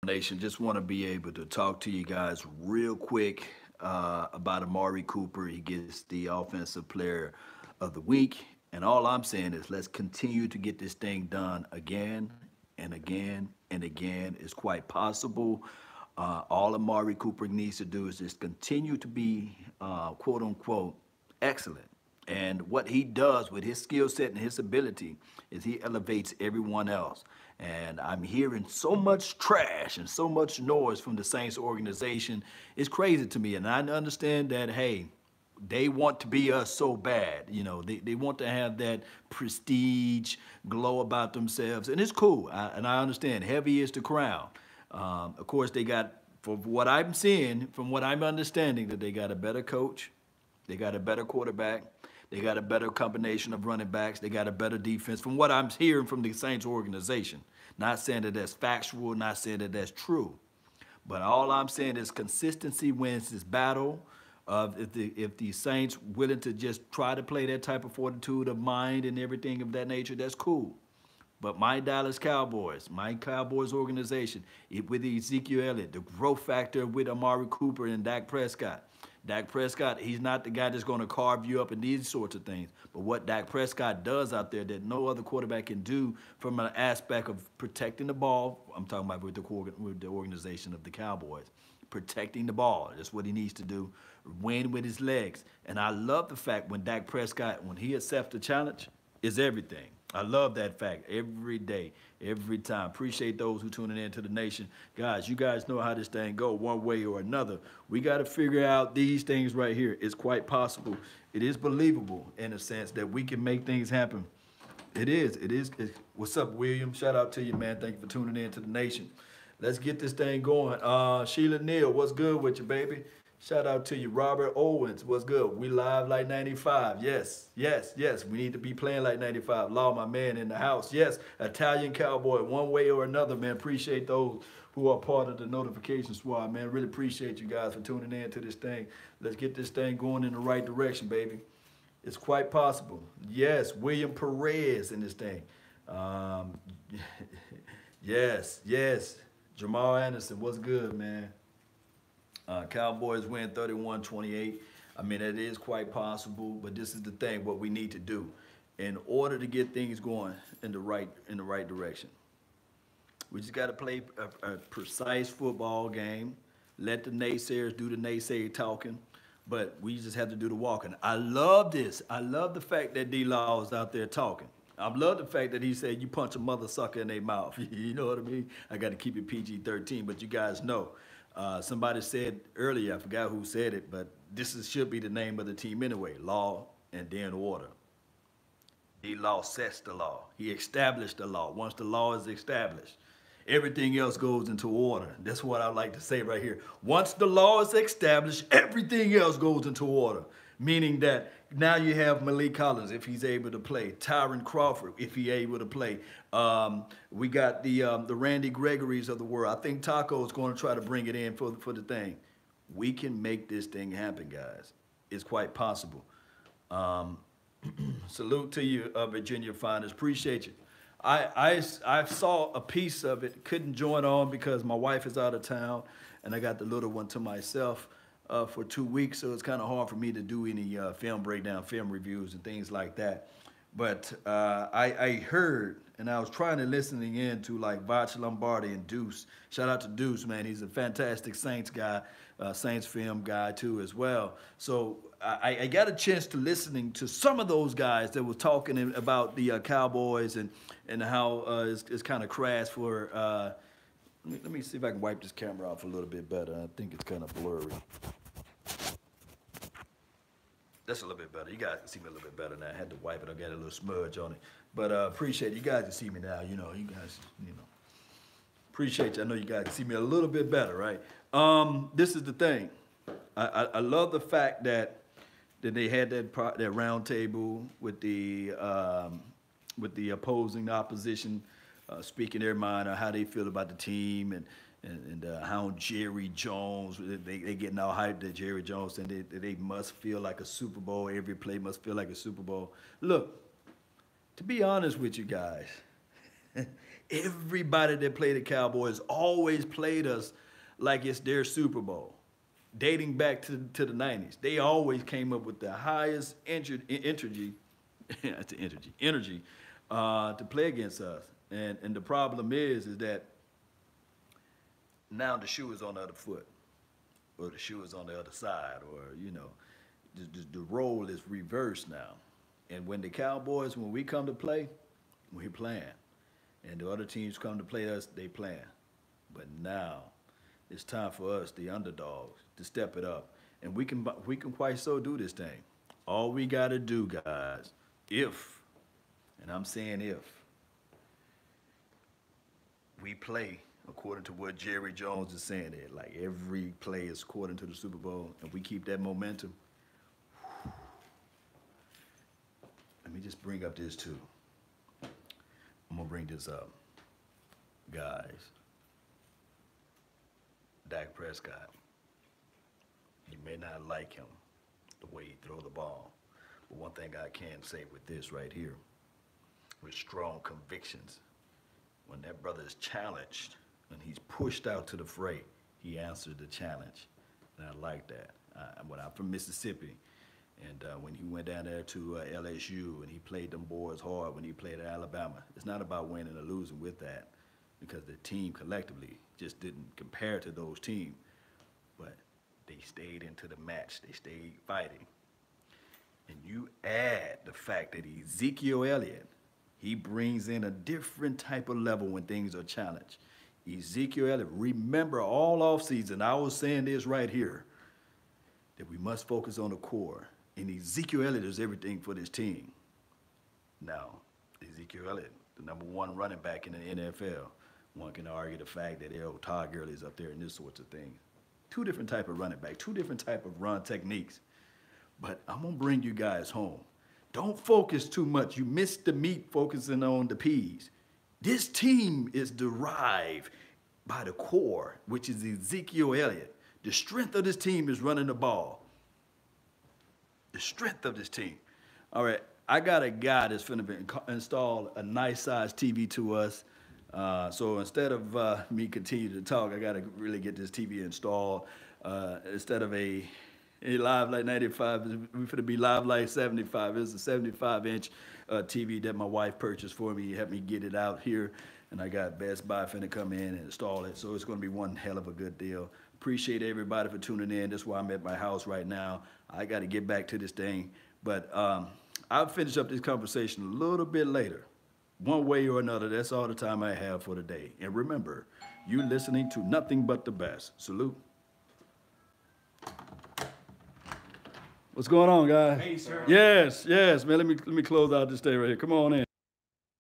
Nation, just want to be able to talk to you guys real quick about Amari Cooper. He gets the offensive player of the week. And all I'm saying is let's continue to get this thing done again and again and again. It's quite possible. All Amari Cooper needs to do is just continue to be, quote unquote, excellent. And what he does with his skill set and his ability is he elevates everyone else. And I'm hearing so much trash and so much noise from the Saints organization. It's crazy to me. And I understand that, hey, they want to be us so bad. They want to have that prestige glow about themselves. And it's cool. And I understand. Heavy is the crown. Of course, they got, from what I'm seeing, from what I'm understanding, that they got a better coach. They got a better quarterback. They got a better combination of running backs. They got a better defense. From what I'm hearing from the Saints organization, not saying that that's factual, not saying that that's true, but all I'm saying is consistency wins this battle. If the Saints willing to just try to play that type of fortitude of mind and everything of that nature, that's cool. But my Dallas Cowboys, my Cowboys organization, with Ezekiel Elliott, the growth factor with Amari Cooper and Dak Prescott. Dak Prescott, he's not the guy that's going to carve you up in these sorts of things. But what Dak Prescott does out there that no other quarterback can do from an aspect of protecting the ball, I'm talking about with the organization of the Cowboys, protecting the ball. That's what he needs to do. Win with his legs. And I love the fact when Dak Prescott, when he accepts the challenge, is everything. I love that fact every day, every time. Appreciate those who tuning in to the nation. Guys, you guys know how this thing go one way or another. We got to figure out these things right here. It's quite possible. It is believable in a sense that we can make things happen. It is. What's up, William? Shout out to you, man. Thank you for tuning in to the nation. Let's get this thing going. Sheila Neal, what's good with you, baby? Shout out to you. Robert Owens, what's good? We live like 95. Yes. We need to be playing like 95. Law, my man in the house. Yes, Italian Cowboy, one way or another, man. Appreciate those who are part of the notification squad, man. Really appreciate you guys for tuning in to this thing. Let's get this thing going in the right direction, baby. It's quite possible. Yes, William Perez in this thing. Um, yes. Jamal Anderson, what's good, man? Cowboys win 31-28. I mean, it is quite possible, but this is the thing, what we need to do in order to get things going in the right direction. We just got to play a precise football game. Let the naysayers do the naysay talking, but we just have to do the walking. I love this. I love the fact that D-Law is out there talking. I love the fact that he said you punch a mother sucker in their mouth. You know what I mean? I got to keep it PG-13, but you guys know. Somebody said earlier, I forgot who said it, but should be the name of the team anyway, law and then order. D-Law sets the law. He established the law. Once the law is established, everything else goes into order. That's what I like to say right here. Once the law is established, everything else goes into order. Meaning that now you have Malik Collins, if he's able to play. Tyron Crawford, if he's able to play. We got the Randy Gregory's of the world. I think Taco is going to try to bring it in for the thing. We can make this thing happen, guys. It's quite possible. Salute to you, Virginia Finest. Appreciate you. I saw a piece of it. Couldn't join on because my wife is out of town, and I got the little one to myself for 2 weeks, so it's kind of hard for me to do any film breakdown, film reviews, and things like that. But I heard, and I was trying to listening in to like Vach Lombardi and Deuce. Shout out to Deuce, man. He's a fantastic Saints guy, Saints film guy too as well. So I got a chance to listening to some of those guys that were talking about the Cowboys and how it's kind of crass for. Let me see if I can wipe this camera off a little bit better. I think it's kind of blurry. That's a little bit better. You guys can see me a little bit better now. I had to wipe it. I got a little smudge on it. But appreciate it. You guys can see me now. You guys, appreciate you. I know you guys can see me a little bit better, right? This is the thing. I love the fact that they had that round table with the opposing opposition, speaking their mind on how they feel about the team and how Jerry Jones, they getting all hyped that Jerry Jones and they must feel like a Super Bowl. Every play must feel like a Super Bowl. Look, to be honest with you guys, Everybody that played the Cowboys always played us like it's their Super Bowl. Dating back to the 90s, they always came up with the highest energy to play against us. And the problem is that now the shoe is on the other foot, or the shoe is on the other side, or the role is reversed now. And when the Cowboys, when we come to play, we're playing, and the other teams come to play us, they playing. But now it's time for us, the underdogs, to step it up, and we can quite so do this thing. All we got to do, guys, and I'm saying if we play according to what Jerry Jones is saying there, like every play is according to the Super Bowl, and we keep that momentum. Let me just bring up this too. I'm gonna bring this up, guys. Dak Prescott. You may not like him, the way he throw the ball, but one thing I can say with this right here, with strong convictions, when that brother is challenged and he's pushed out to the fray, he answered the challenge, and I like that. When I'm from Mississippi, and when he went down there to LSU and he played them boys hard when he played at Alabama, it's not about winning or losing with that, because the team collectively just didn't compare to those teams, but they stayed into the match, they stayed fighting. And you add the fact that Ezekiel Elliott, he brings in a different type of level when things are challenged. Ezekiel Elliott, remember all offseason, I was saying this right here, that we must focus on the core. And Ezekiel Elliott is everything for this team. Now, Ezekiel Elliott, the #1 running back in the NFL. One can argue the fact that Todd Gurley is up there and this sorts of things. Two different type of running back, two different type of run techniques. But I'm gonna bring you guys home. Don't focus too much. You missed the meat focusing on the peas. This team is derived by the core, which is Ezekiel Elliott. The strength of this team is running the ball. The strength of this team. All right, I got a guy that's finna install a nice size TV to us. So instead of me continue to talk, I gotta really get this TV installed. Instead of a Live Light 95, we're finna be Live Light 75. It's a 75-inch TV that my wife purchased for me, helped me get it out here. And I got Best Buy finna come in and install it. So it's gonna be one hell of a good deal. Appreciate everybody for tuning in. That's why I'm at my house right now. I gotta get back to this thing. But I'll finish up this conversation a little bit later. One way or another, that's all the time I have for today. And remember, you're listening to nothing but the best. Salute. What's going on, guys? Hey, sir. Yes, man. Let me close out this day right here. Come on in.